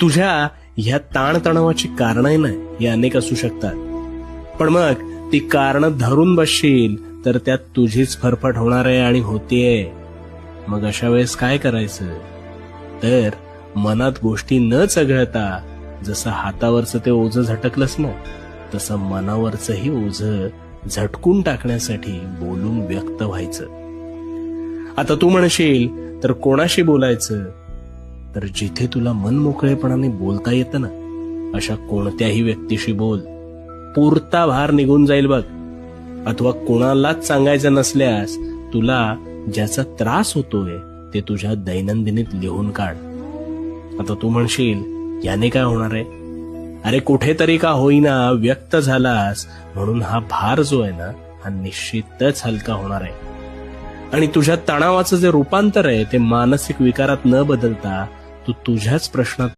तुझ्या ह्या ताणतणावाची कारणं ना ही अनेक असू शकतात, पण मग ती कारणं धरून बसशील तर त्यात तुझीच फरफट होणार आहे आणि होतीये. मग अशा वेळेस काय करायचं? तर मनात गोष्टी न चघळता जसं हातावरचं ते ओझं झटकलंस ना, तसं मनावरचंही ओझं झटकून टाकण्यासाठी बोलून व्यक्त व्हायचं. आता तू म्हणशील तर कोणाशी बोलायचं? तर जिथे तुला मन मोकळेपणाने बोलता येतं ना, अशा कोणत्याही व्यक्तीशी बोल. पुरता भार निघून जाईल बघ. अथवा कोणालाच सांगायचं नसल्यास तुला ज्याचा त्रास होतोय ते तुझ्या दैनंदिनीत लिहून काढ. आता तू म्हणशील याने काय होणार आहे? अरे कुठेतरी का होईना व्यक्त झालास म्हणून हा भार जो आहे ना, हा निश्चितच हलका होणार आहे. आणि तुझ्या तणावाचं जे रूपांतर आहे ते मानसिक विकारात न बदलता तू तुझ्याच प्रश्नात